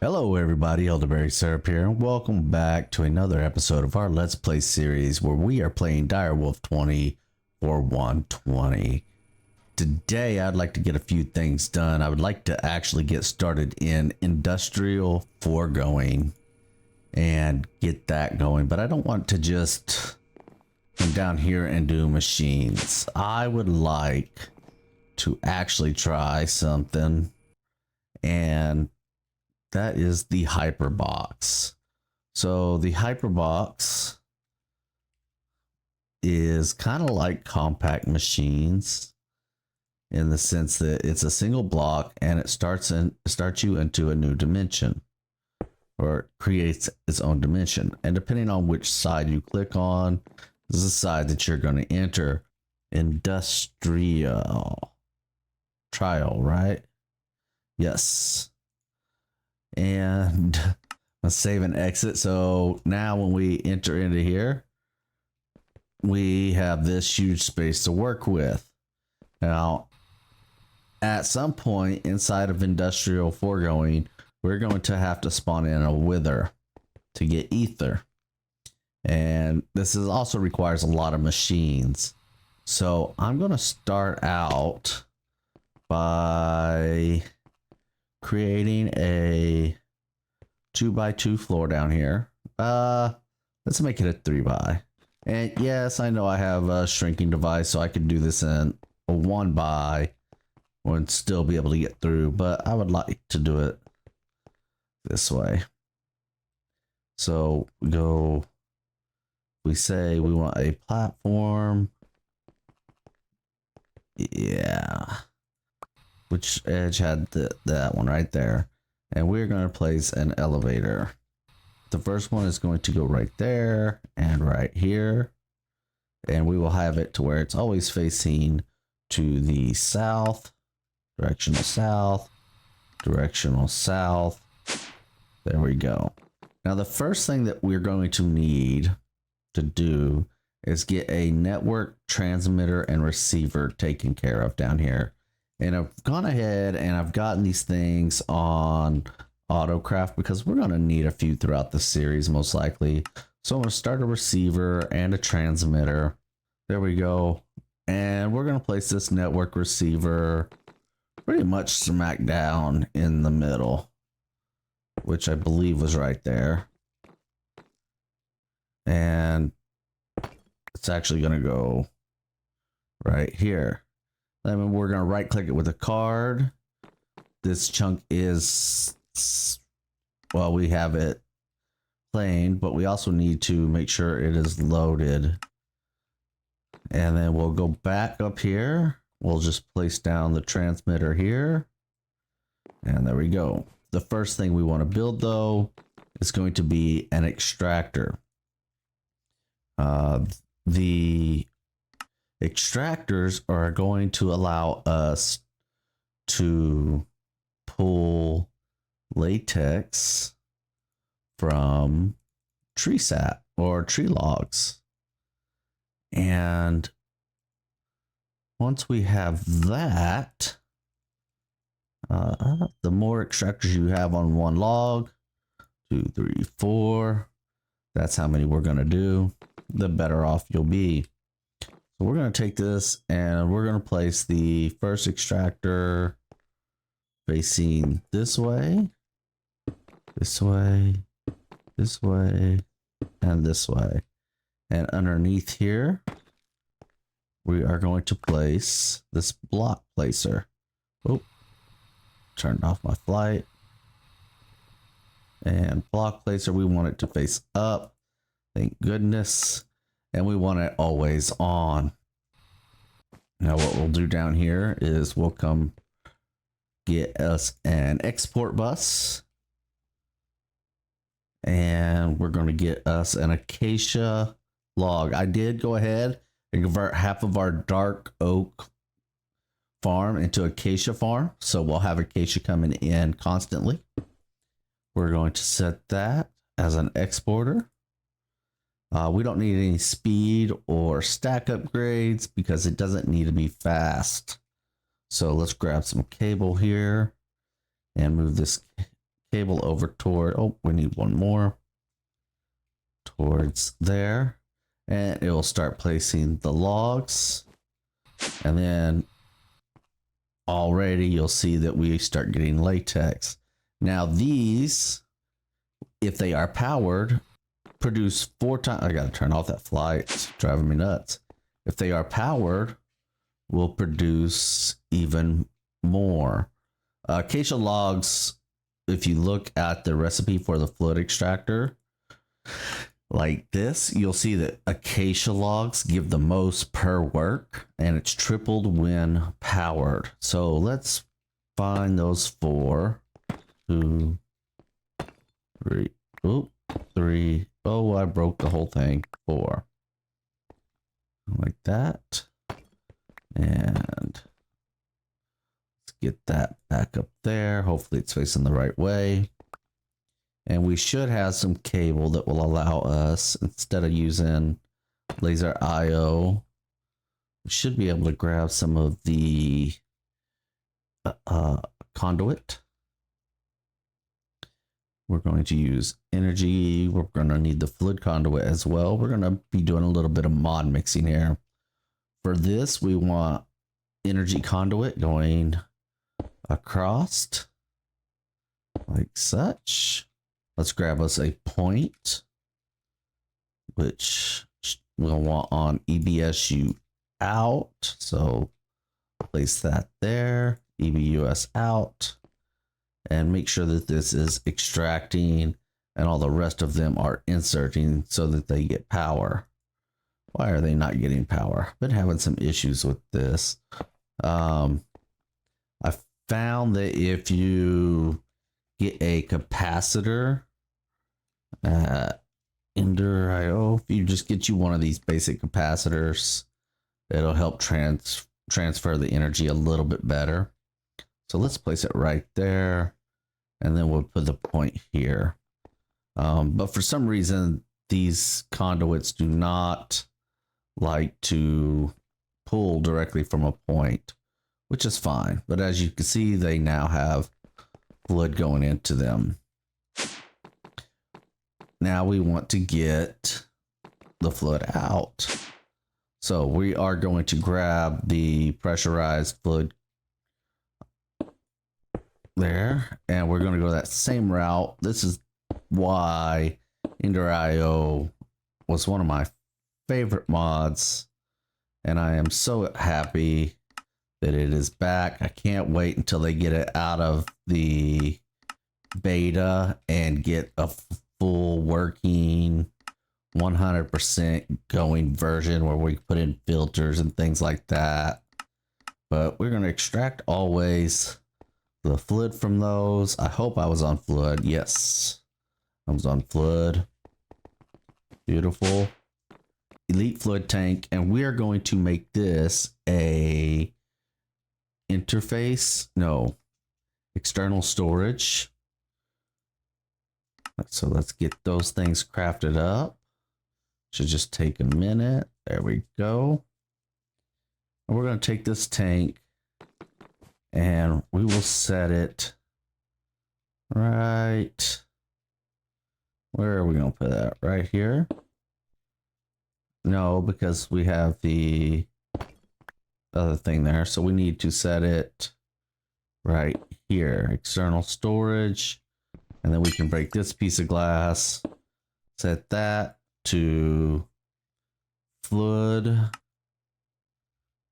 Hello everybody, Elderberry Syrup here, and welcome back to another episode of our Let's Play series where we are playing DireWolf20 for 120. Today I'd like to get a few things done. I would like to actually get started in industrial foregoing and get that going, but I don't want to just come down here and do machines. I would like to actually try something, and that is the Hyperbox. So the Hyperbox is kind of like compact machines in the sense that it's a single block and it starts you into a new dimension, or it creates its own dimension. And depending on which side you click on, this is the side that you're going to enter. Industrial trial, right? Yes. And let's save and exit. So now when we enter into here, we have this huge space to work with. Now, at some point inside of industrial foregoing, we're going to have to spawn in a wither to get ether. And this is also requires a lot of machines. So I'm going to start out by creating a 2x2 floor down here. Let's make it a 3x. And yes, I know I have a shrinking device, so I could do this in a 1x and still be able to get through, but I would like to do it this way. So we say we want a platform. Yeah. Which edge had that one right there. And we're going to place an elevator. The first one is going to go right there and right here. And we will have it to where it's always facing to the south, directional south, directional south. There we go. Now the first thing that we're going to need to do is get a network transmitter and receiver taken care of down here. And I've gone ahead and I've gotten these things on AutoCraft because we're going to need a few throughout the series most likely. So I'm going to start a receiver and a transmitter. There we go. And we're going to place this network receiver pretty much smack down in the middle, which I believe was right there. And it's actually going to go right here. Then we're going to right click it with a card. This chunk is, well, we have it playing, but we also need to make sure it is loaded. And then we'll go back up here. We'll just place down the transmitter here. And there we go. The first thing we want to build though is going to be an extractor. The extractors are going to allow us to pull latex from tree sap or tree logs. And once we have that, the more extractors you have on one log, 2, 3, 4, that's how many we're going to do, the better off you'll be. So we're going to take this and we're going to place the first extractor facing this way, this way, this way, and this way. And underneath here, we are going to place this block placer. Oh, turned off my flight. And block placer, we want it to face up. Thank goodness. And we want it always on. Now what we'll do down here is we'll come get us an export bus. And we're going to get us an acacia log. I did go ahead and convert half of our dark oak farm into acacia farm. So we'll have acacia coming in constantly. We're going to set that as an exporter. We don't need any speed or stack upgrades because it doesn't need to be fast. So let's grab some cable here and move this cable over toward, oh, we need one more towards there, and it will start placing the logs. And then already you'll see that we start getting latex. Now these, if they are powered, produce 4 times. I gotta turn off that fly, it's driving me nuts. If they are powered, will produce even more. Acacia logs, if you look at the recipe for the fluid extractor, like this, you'll see that acacia logs give the most per work, and it's tripled when powered. So let's find those 4, 2, 3. Oh, 3. Oh, I broke the whole thing. 4. Like that. And let's get that back up there. Hopefully it's facing the right way. And we should have some cable that will allow us, instead of using laser IO, we should be able to grab some of the conduit. We're going to use energy. We're going to need the fluid conduit as well. We're going to be doing a little bit of mod mixing here. For this, we want energy conduit going across like such. Let's grab us a point, which we'll want on EBSU out. So place that there, EBUS out, and make sure that this is extracting and all the rest of them are inserting so that they get power. Why are they not getting power? Been having some issues with this. I found that if you get a capacitor DireWolf, if you just get you one of these basic capacitors, it'll help transfer the energy a little bit better. So let's place it right there, and then we'll put the point here. But for some reason, these conduits do not like to pull directly from a point, which is fine. But as you can see, they now have fluid going into them. Now we want to get the fluid out. So we are going to grab the pressurized fluid there, and we're going to go that same route. This is why IO was one of my favorite mods, and I am so happy that it is back. I can't wait until they get it out of the beta and get a full working 100% going version where we put in filters and things like that. But we're going to extract always the fluid from those. I hope I was on fluid. Yes, I was on fluid. Beautiful. Elite fluid tank, and we are going to make this a external storage. So let's get those things crafted up. Should just take a minute. There we go. And we're going to take this tank and we will set it right. Where are we going to put that? Right here? No, because we have the other thing there. So we need to set it right here. External storage. And then we can break this piece of glass. Set that to fluid.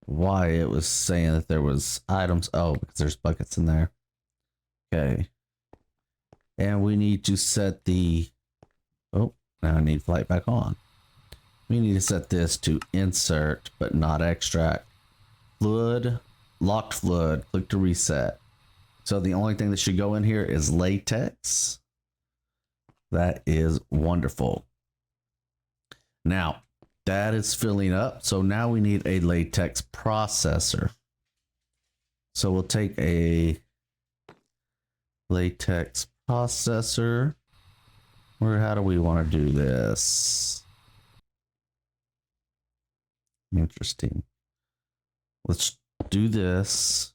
Why it was saying that there was items. Oh, because there's buckets in there. Okay. And we need to set the, oh, now I need flight back on. We need to set this to insert, but not extract. Fluid, locked fluid, click to reset. So the only thing that should go in here is latex. That is wonderful. Now, that is filling up. So now we need a latex processor. So we'll take a latex processor. How do we want to do this? Interesting. Let's do this.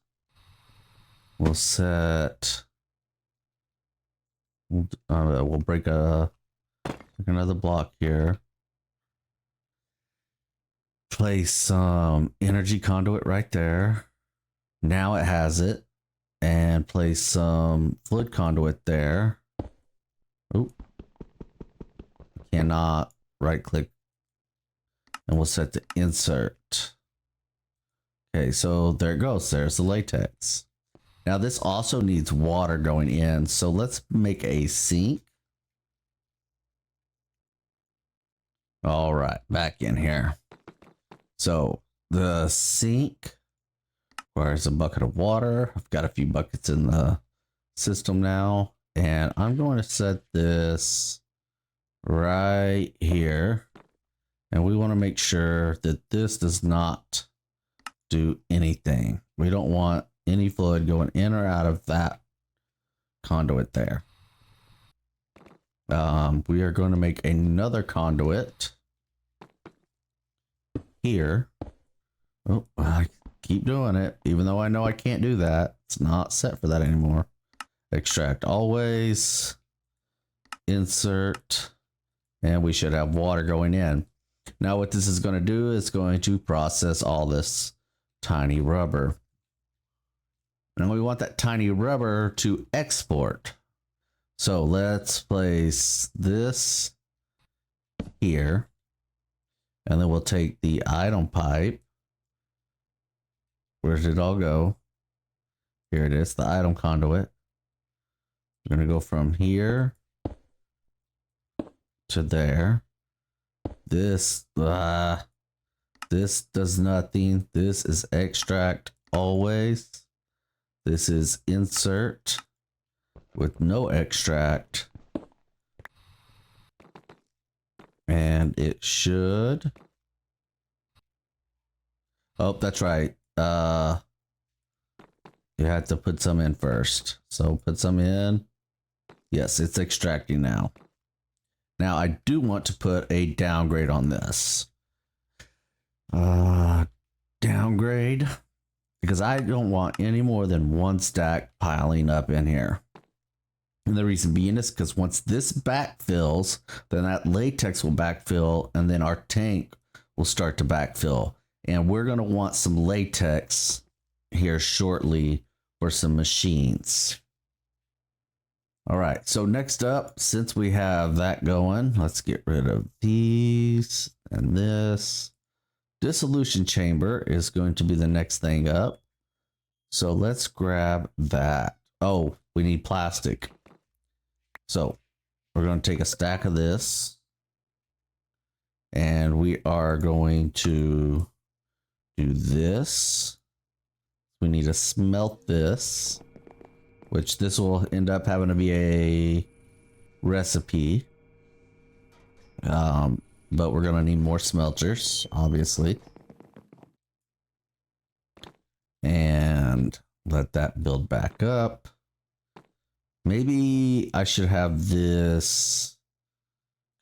We'll set We'll break another block here. Place some energy conduit right there. Now it has it. And place some fluid conduit there. Oop. Cannot right click. And we'll set the insert. Okay, so there it goes. There's the latex. Now this also needs water going in. So let's make a sink. All right, back in here. So the sink requires a bucket of water. I've got a few buckets in the system now. And I'm going to set this right here. And we want to make sure that this does not do anything. We don't want any fluid going in or out of that conduit there. We are going to make another conduit here. Oh, I keep doing it, even though I know I can't do that. It's not set for that anymore. Extract always, insert, and we should have water going in. Now what this is going to do is going to process all this tiny rubber. And we want that tiny rubber to export. So let's place this here. And then we'll take the item pipe. Where did it all go? Here it is, the item conduit. We're going to go from here to there. This does nothing. This is extract always. This is insert with no extract. And it should. Oh, that's right. You had to put some in first. So put some in. Yes, it's extracting now. Now I do want to put a downgrade on this. Downgrade. Because I don't want any more than one stack piling up in here. And the reason being is because once this backfills, then that latex will backfill, and then our tank will start to backfill. And we're going to want some latex here shortly for some machines. All right, so next up, since we have that going, let's get rid of these and this. Dissolution chamber is going to be the next thing up. So let's grab that. Oh, we need plastic. So we're going to take a stack of this. And we are going to do this. We need to smelt this, which this will end up having to be a recipe. But we're going to need more smelters, obviously. And let that build back up. Maybe I should have this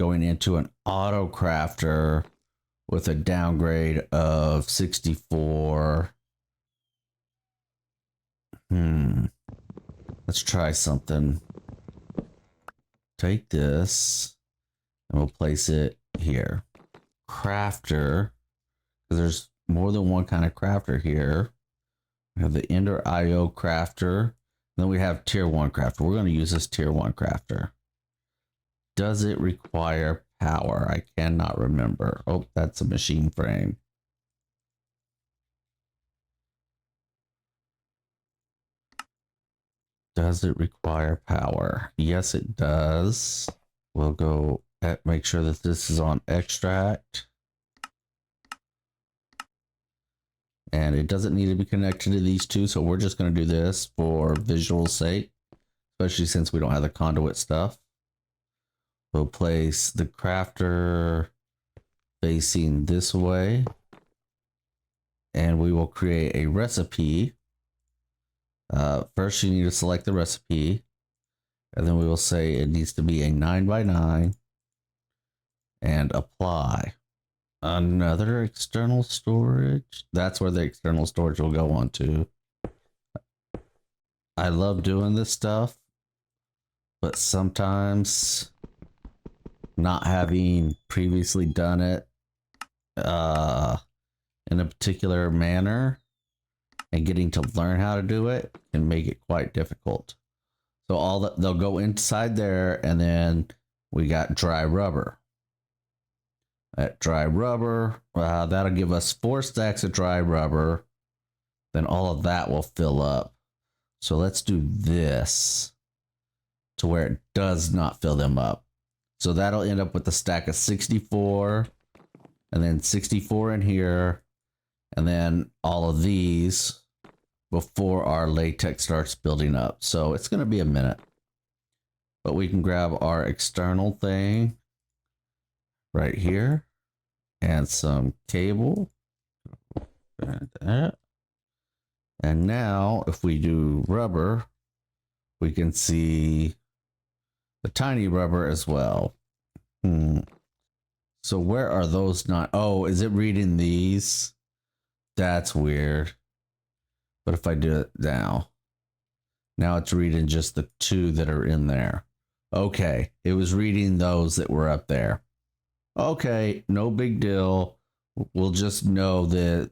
going into an auto crafter with a downgrade of 64. Let's try something. Take this and we'll place it here. Crafter, because there's more than one kind of crafter here. We have the Ender IO crafter. Then we have tier 1 crafter. We're going to use this tier 1 crafter. Does it require power? I cannot remember. Oh, that's a machine frame. Does it require power? Yes, it does. We'll go make sure that this is on extract. And it doesn't need to be connected to these two, so we're just going to do this for visual sake, especially since we don't have the conduit stuff. We'll place the crafter facing this way, and we will create a recipe. First, you need to select the recipe, and then we will say it needs to be a 9x9 and apply. Another external storage. That's where the external storage will go on to. I love doing this stuff, but sometimes not having previously done it in a particular manner and getting to learn how to do it can make it quite difficult. So all that, they'll go inside there, and then we got dry rubber. That dry rubber, that'll give us 4 stacks of dry rubber. Then all of that will fill up. So let's do this to where it does not fill them up. So that'll end up with a stack of 64, and then 64 in here, and then all of these before our latex starts building up. So it's going to be a minute, but we can grab our external thing right here and some cable. And now if we do rubber, we can see the tiny rubber as well. So where are those not? Oh, is it reading these? That's weird. But if I do it now it's reading just the 2 that are in there. Okay, it was reading those that were up there. Okay, no big deal. We'll just know that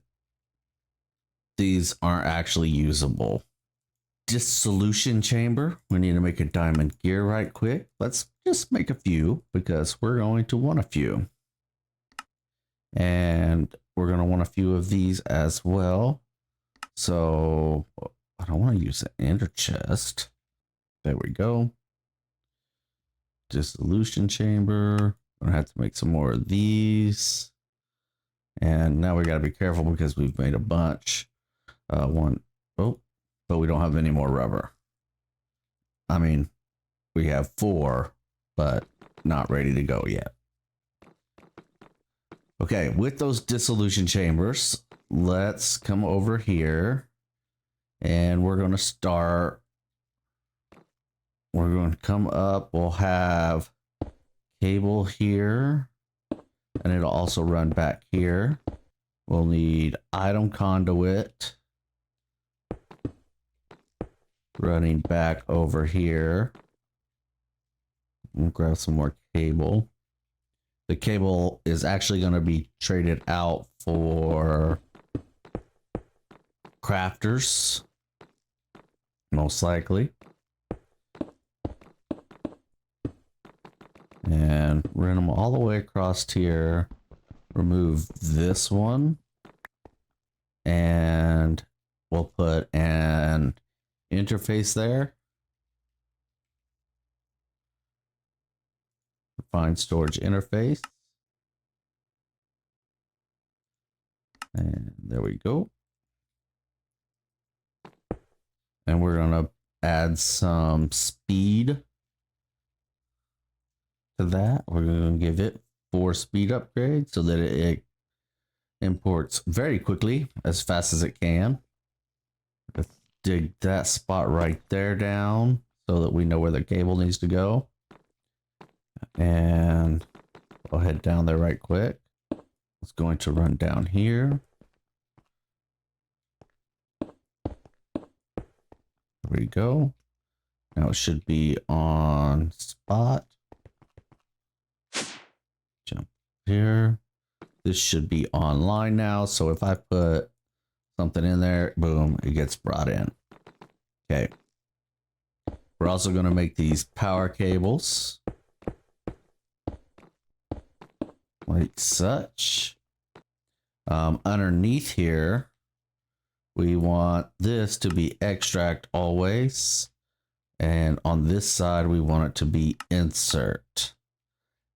these aren't actually usable. Dissolution chamber. We need to make a diamond gear right quick. Let's just make a few because we're going to want a few. And we're going to want a few of these as well. So I don't want to use the ender chest. There we go. Dissolution chamber. I'm going to have to make some more of these. And now we got to be careful because we've made a bunch. But we don't have any more rubber. I mean, we have 4, but not ready to go yet. Okay, with those dissolution chambers, let's come over here and we're going to start. We're going to come up. We'll have cable here, and it'll also run back here. We'll need item conduit running back over here. We'll grab some more cable. The cable is actually going to be traded out for crafters, most likely. And run them all the way across here. Remove this one. And we'll put an interface there. Find storage interface. And there we go. And we're going to add some speed to that. We're going to give it 4 speed upgrades so that it imports very quickly, as fast as it can. Let's dig that spot right there down so that we know where the cable needs to go. And we'll head down there right quick. It's going to run down here. There we go. Now it should be on spot. Jump here. This should be online now. So if I put something in there, boom, it gets brought in. Okay. We're also going to make these power cables. Like such. Underneath here, we want this to be extract always. And on this side, we want it to be insert.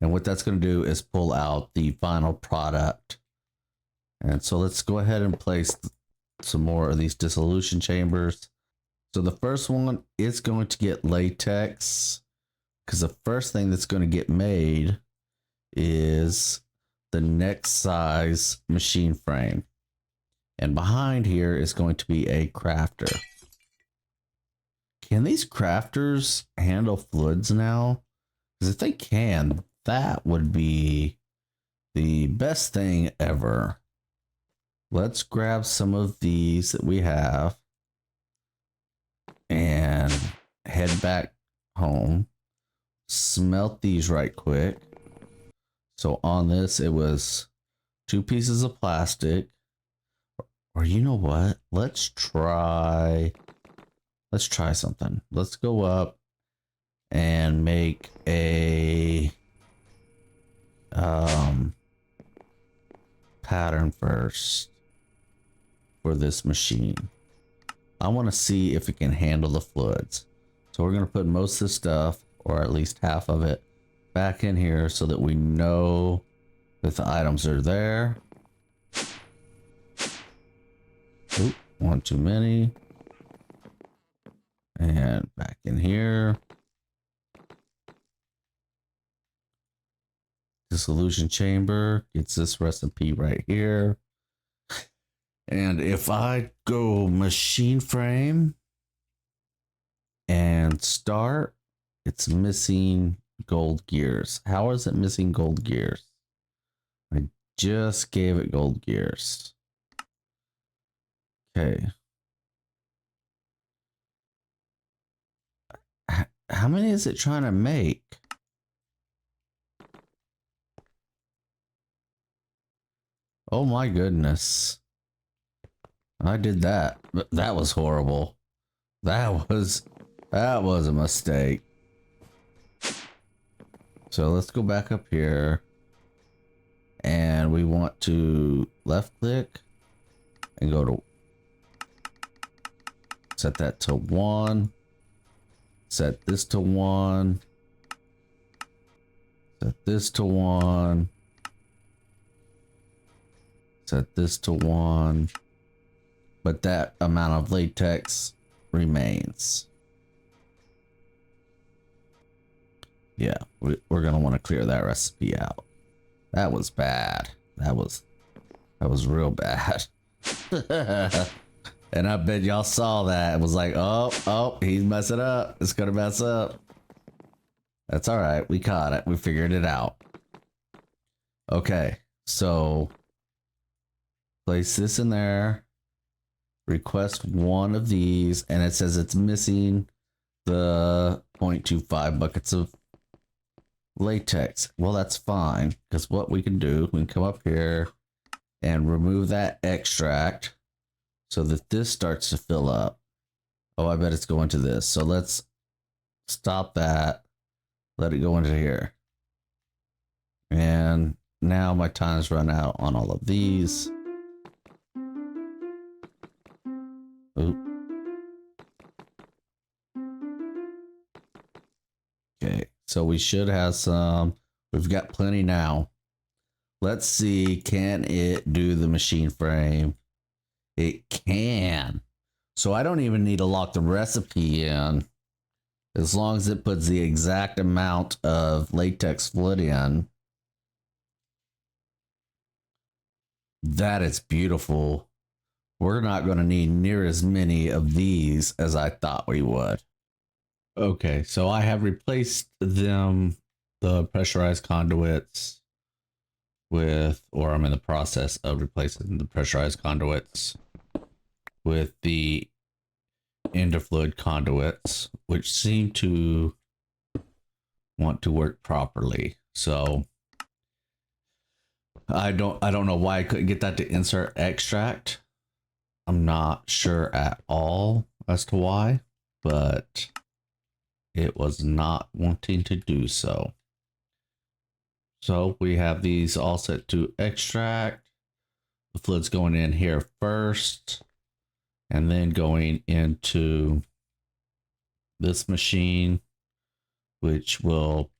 And what that's going to do is pull out the final product. And so let's go ahead and place some more of these dissolution chambers. So the first one is going to get latex, because the first thing that's going to get made is the next size machine frame. And behind here is going to be a crafter. Can these crafters handle fluids now? Because if they can, that would be the best thing ever. Let's grab some of these that we have and head back home. smelt these right quick. So on this, it was 2 pieces of plastic. Or you know what? Let's try something. Let's go up and make a pattern first for this machine. I want to see if it can handle the fluids. So we're going to put most of the stuff, or at least half of it, back in here so that we know that the items are there. Oop, one too many. And back in here. Dissolution chamber gets this recipe right here. And if I go machine frame and start, it's missing gold gears. How is it missing gold gears? I just gave it gold gears. Okay. How many is it trying to make? Oh my goodness. I did that, but that was horrible. That was a mistake. So let's go back up here. And we want to left click and go to set that to 1. Set this to 1. Set this to 1. Set this to 1. But that amount of latex remains. Yeah, we're going to want to clear that recipe out. That was bad. That was real bad. And I bet y'all saw that. It was like, oh, he's messing up. It's going to mess up. That's all right. We caught it. We figured it out. Okay, so place this in there. Request one of these, and it says it's missing the 0.25 buckets of latex. Well, that's fine, because what we can do, we can come up here and remove that extract so that this starts to fill up. Oh, I bet it's going to this. So let's stop that. Let it go into here. And now my time's run out on all of these. Oop. Okay, so we should have some. We've got plenty now. Let's see, can it do the machine frame? It can. So I don't even need to lock the recipe in. As long as it puts the exact amount of latex fluid in. That is beautiful. We're not going to need near as many of these as I thought we would. Okay, so I have replaced them, the pressurized conduits, with, or I'm in the process of replacing the pressurized conduits with the interfluid conduits, which seem to want to work properly. So I don't know why I couldn't get that to insert extract. I'm not sure at all as to why, but it was not wanting to do so. So we have these all set to extract. The fluid's going in here first, and then going into this machine, which will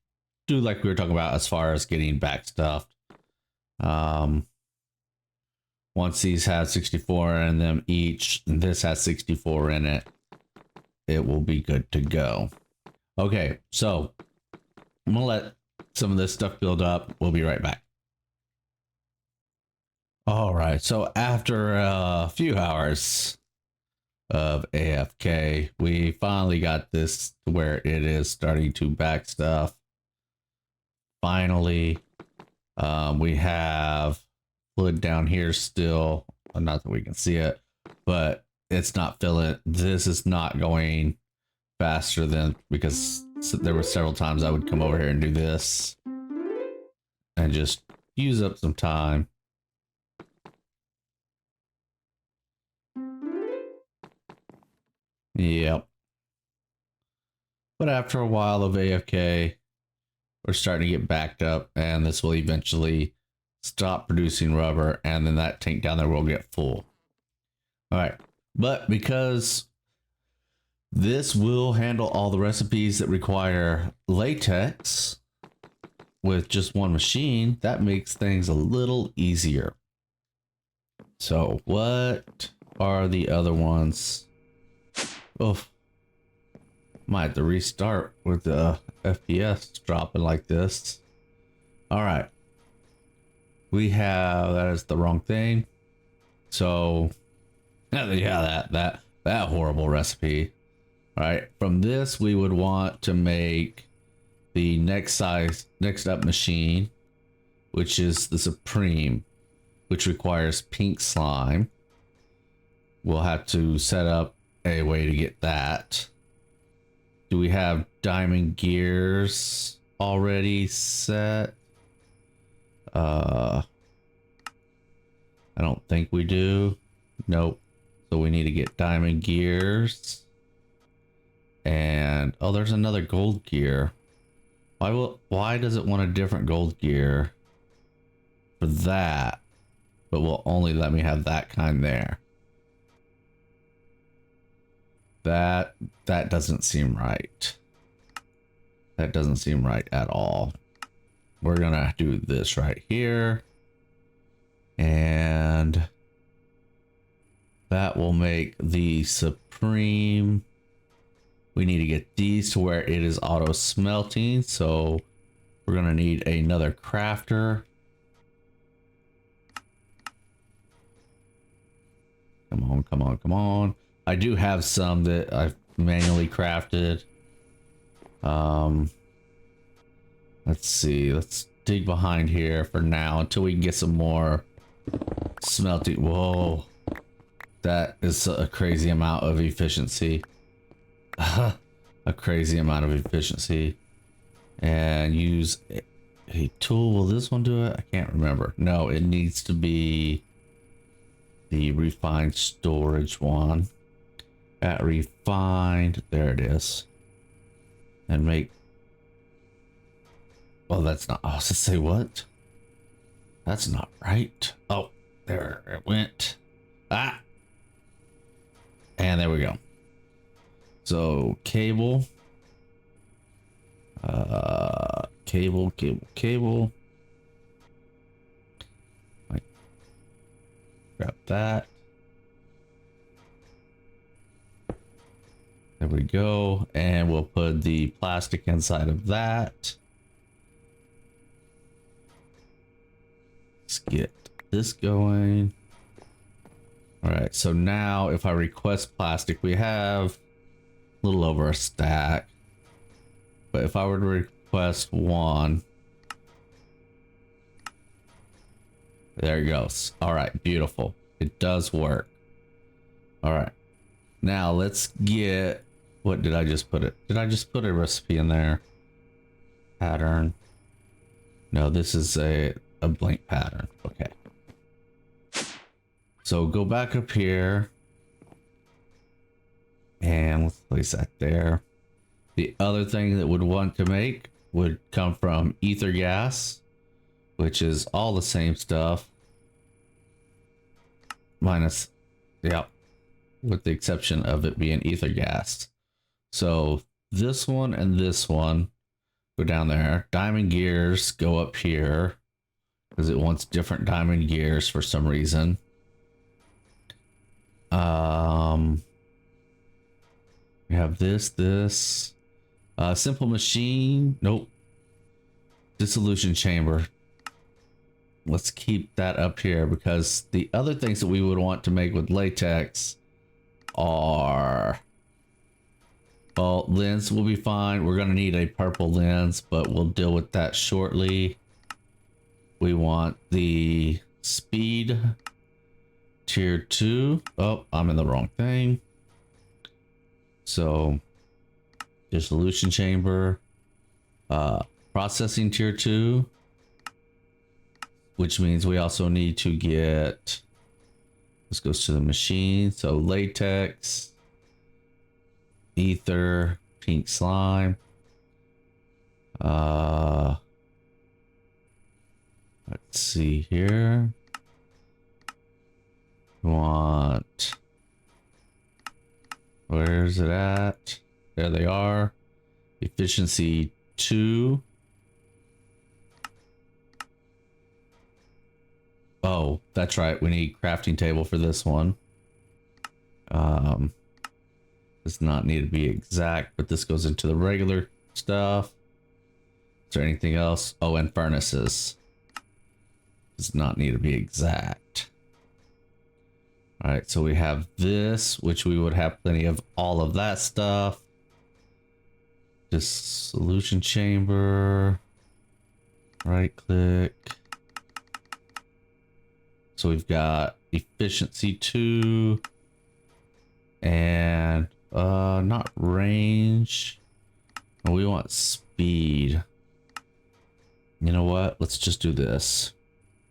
do like we were talking about as far as getting back stuffed. Once these have 64 in them each, and this has 64 in it, it will be good to go. Okay, so I'm gonna let some of this stuff build up. We'll be right back. All right, so after a few hours of AFK, we finally got this to where it is starting to back stuff. Finally, we have fluid down here still. Not that we can see it, but it's not filling. This is not going faster than, because So there were several times I would come over here and do this and just use up some time. Yep. But after a while of AFK, we're starting to get backed up, and this will eventually stop producing rubber, and then that tank down there will get full. All right. But because this will handle all the recipes that require latex with just one machine, that makes things a little easier. So what are the other ones? Oh, might have to restart with the FPS dropping like this. All right. We have, that is the wrong thing. So yeah, that horrible recipe. All right, from this we would want to make the next up machine, which is the Supreme, which requires pink slime. We'll have to set up a way to get that. Do we have diamond gears already set? I don't think we do. Nope. So we need to get diamond gears. And oh, there's another gold gear. Why does it want a different gold gear for that, but will only let me have that kind there? That doesn't seem right. That doesn't seem right at all. We're gonna do this right here, and that will make the Supreme. We need to get these to where it is auto smelting, so we're gonna need another crafter. Come on, come on, come on. I do have some that I've manually crafted. Let's see, let's dig behind here for now until we can get some more smelting. Whoa, that is a crazy amount of efficiency. A crazy amount of efficiency. And use a tool. Will this one do it? I can't remember. No, it needs to be the refined storage one. At refined, there it is. And make, well, that's not, I was to say what? That's not right. Oh, there it went. Ah, and there we go. So cable, cable. Like, grab that. There we go. And we'll put the plastic inside of that. Let's get this going. All right. So now if I request plastic, we have a little over a stack. But if I were to request one, there it goes. All right. Beautiful. It does work. All right. Now let's get, what did I just put it? Did I just put a recipe in there? Pattern. No, this is a blank pattern. Okay. So go back up here. And let's place that there. The other thing that would want to make would come from ether gas, which is all the same stuff. Minus, yeah, with the exception of it being ether gas. So this one and this one go down there. Diamond gears go up here because it wants different diamond gears for some reason. We have this, simple machine. Nope. Dissolution chamber. Let's keep that up here because the other things that we would want to make with latex are, well, lens will be fine. We're going to need a purple lens, but we'll deal with that shortly. We want the speed tier 2. Oh, I'm in the wrong thing. So Dissolution chamber, processing tier 2, which means we also need to get, this goes to the machine, so latex, ether, pink slime, let's see here, we want, where's it at? There they are. Efficiency 2. Oh, that's right. We need crafting table for this one. Does not need to be exact, but this goes into the regular stuff. Is there anything else? Oh, and furnaces. Does not need to be exact. All right, so we have this, which we would have plenty of all of that stuff. Dissolution chamber. Right click. So we've got efficiency 2 and not range. We want speed. You know what? Let's just do this.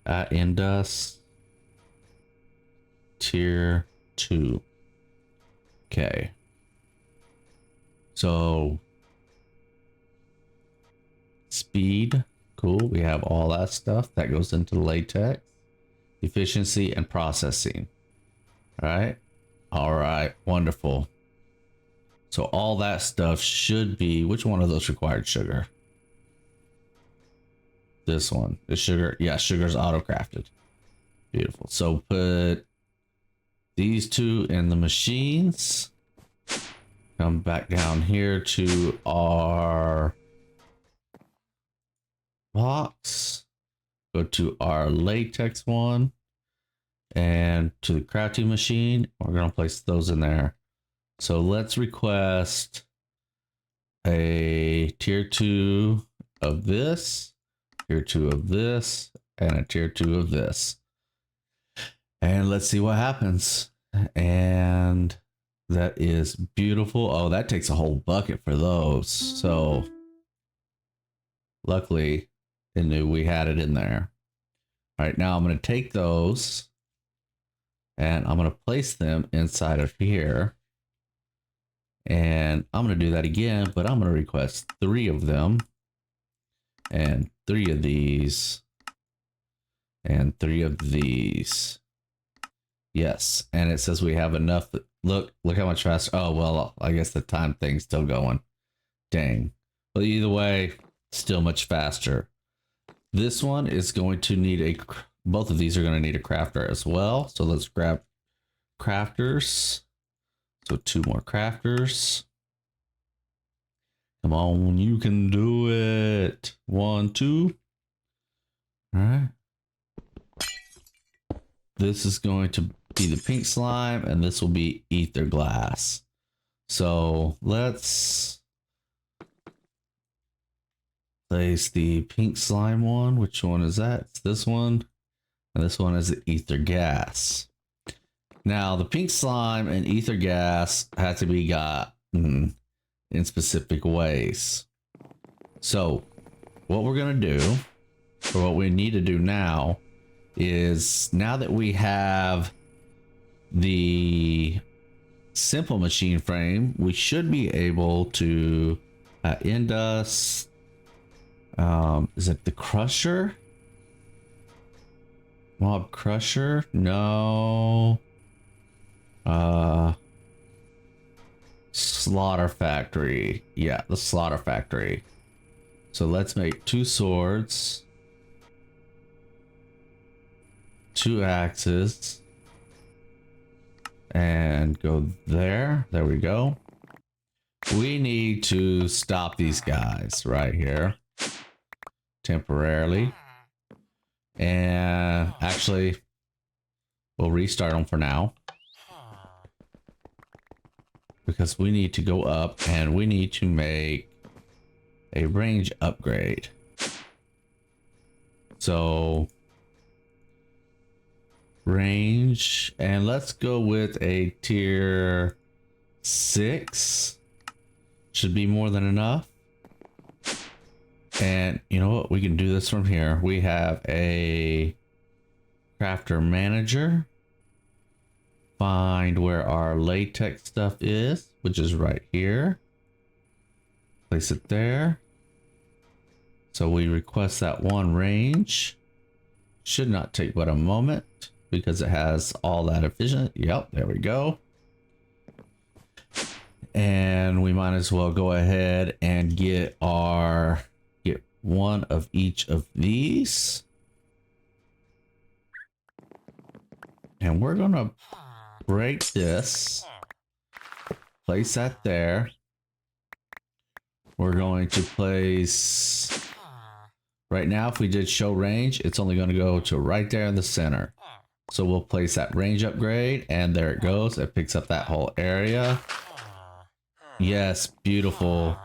At Indus tier 2. Okay. So speed, cool. We have all that stuff that goes into latex. Efficiency and processing. All right, wonderful. So all that stuff should be, which one of those required sugar? This one, the sugar. Yeah, sugar's auto crafted. Beautiful. So put these two in the machines. Come back down here to our box. Go to our latex one and to the crafting machine. We're going to place those in there. So let's request a tier 2 of this, tier 2 of this, and a tier 2 of this. And let's see what happens. And that is beautiful. Oh, that takes a whole bucket for those. So luckily it knew we had it in there. All right, now I'm going to take those and I'm going to place them inside of here. And I'm going to do that again, but I'm going to request 3 of them and 3 of these and 3 of these. Yes, and it says we have enough. Look how much faster. Oh, well, I guess the time thing's still going. Dang. But either way, still much faster. This one is going to need both of these are going to need a crafter as well. So let's grab crafters. So 2 more crafters. Come on, you can do it. 1, 2. All right. This is going to be the pink slime, and this will be ether glass. So let's place the pink slime one. Which one is that? It's this one. And this one is the ether gas. Now, the pink slime and ether gas had to be gotten in specific ways. So what we're going to do, or what we need to do now, is now that we have the simple machine frame, we should be able to Indus. Is it the crusher? Mob crusher? No. Slaughter factory. Yeah, the slaughter factory. So let's make 2 swords, 2 axes, and go there. There we go. We need to stop these guys right here temporarily. And actually, we'll restart them for now. Because we need to go up and we need to make a range upgrade. So range, and let's go with a tier 6 Should be more than enough. And you know what? We can do this from here. We have a crafter manager. Find where our latex stuff is, which is right here. Place it there. So we request that one range. Should not take but a moment because it has all that efficient. Yep, there we go. And we might as well go ahead and get one of each of these. And we're gonna break this. Place that there. We're going to place, right now if we did show range, it's only going to go to right there in the center. So we'll place that range upgrade, and there it goes. It picks up that whole area. Yes, beautiful.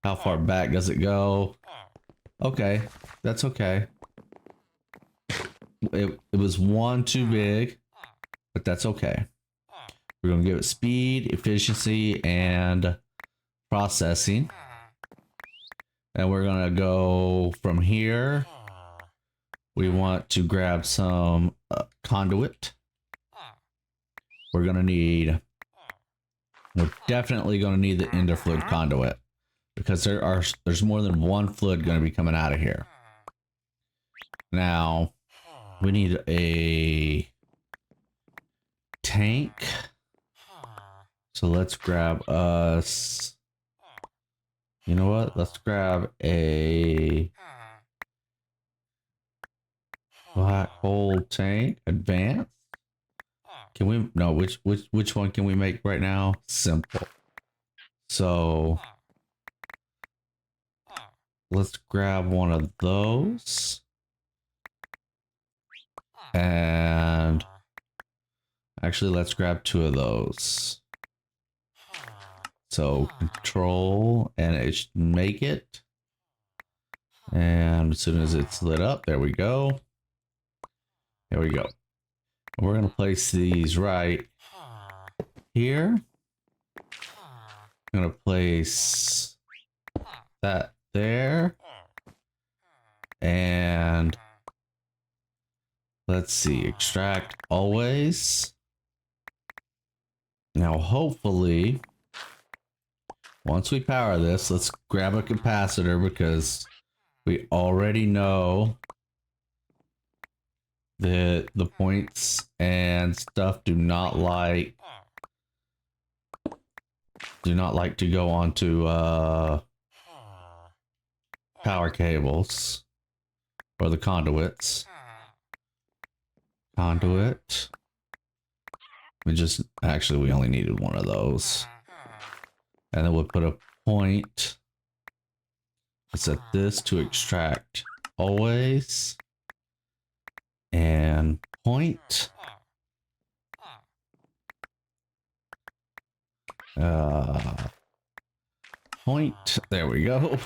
How far back does it go? Okay, that's okay. It was one too big, but that's okay. We're going to give it speed, efficiency, and processing. And we're going to go from here. We want to grab some conduit. We're definitely going to need the ender fluid conduit because there's more than one fluid going to be coming out of here. Now, we need a tank. So let's grab us. You know what? Let's grab a black hole tank. Advanced. Can we? No. Which one can we make right now? Simple. So let's grab one of those. And actually, let's grab two of those. So control and it should make it. And as soon as it's lit up, there we go. There we go. And we're going to place these right here. I'm going to place that there. And let's see, extract always. Now, hopefully, once we power this, let's grab a capacitor because we already know that the points and stuff do not like to go onto power cables or the conduits. Conduit. We only needed one of those. And then we'll put a point. Set this to extract always. And point. Point. There we go.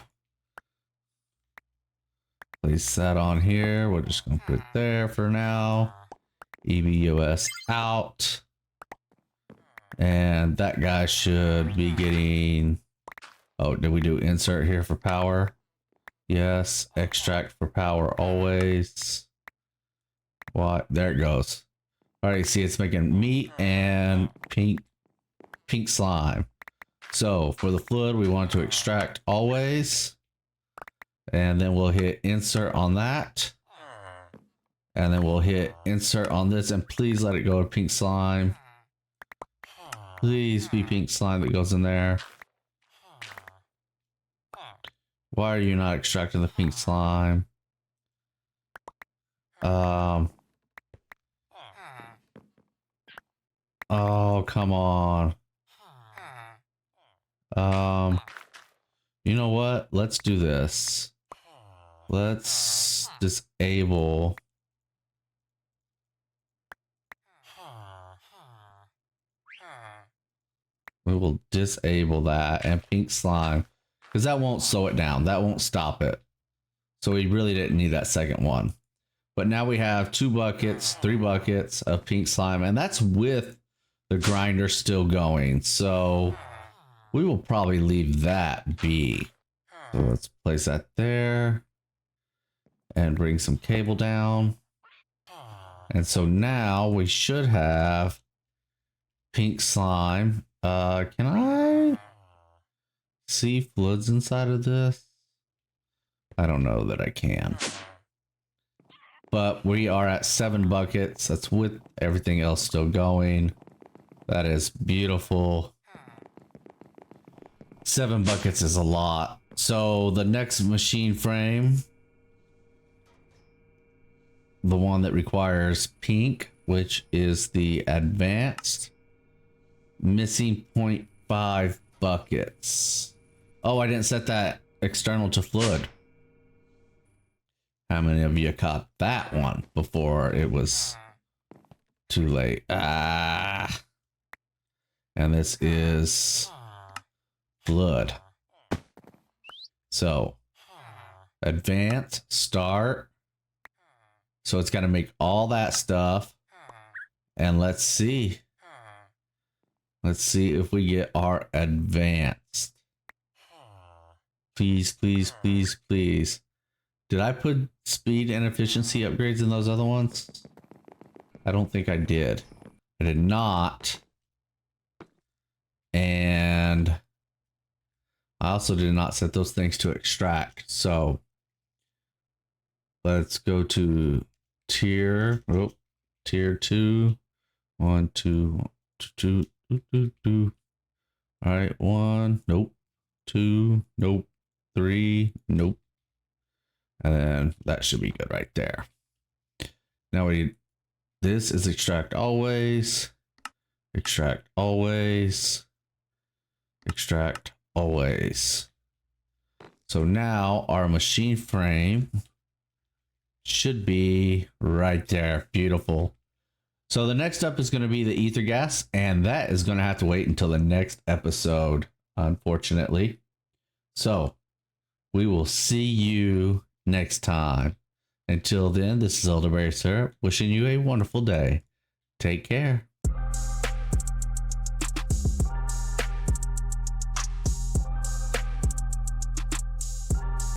Place that on here. We're just going to put it there for now. EBUS out. And that guy should be getting... Oh, did we do insert here for power? Yes. Extract for power always. What? There it goes. Alright, see it's making meat and pink slime. So for the fluid, we want to extract always. And then we'll hit insert on that. And then we'll hit insert on this. And please let it go to pink slime. Please be pink slime that goes in there. Why are you not extracting the pink slime? Oh, come on. You know what? Let's do this. Let's disable. We will disable that and pink slime because that won't slow it down. That won't stop it. So we really didn't need that second one. But now we have 2 buckets, 3 buckets of pink slime, and that's with the grinder still going. So we will probably leave that be. So let's place that there and bring some cable down. And so now we should have pink slime. Can I see fluids inside of this? I don't know that I can. But we are at 7 buckets. That's with everything else still going. That is beautiful. 7 buckets is a lot. So the next machine frame, the one that requires pink, which is the advanced, missing 0.5 buckets. Oh, I didn't set that external to fluid. How many of you caught that one before it was too late? Ah. And this is fluid. So advance, start. So it's got to make all that stuff. And let's see. Let's see if we get our advanced. Please, please, please, please. Did I put speed and efficiency upgrades in those other ones? I don't think I did. I did not. And I also did not set those things to extract. So let's go to tier 2. 1, 2, 2, 2, 2, 2. All right, 1, nope. 2, nope. 3, nope. And then that should be good right there. Now this is extract always, extract always, extract always. So now our machine frame should be right there. Beautiful. So the next up is going to be the ether gas, and that is going to have to wait until the next episode, unfortunately. So we will see you next time. Until then, this is Elderberry Syrup wishing you a wonderful day. Take care.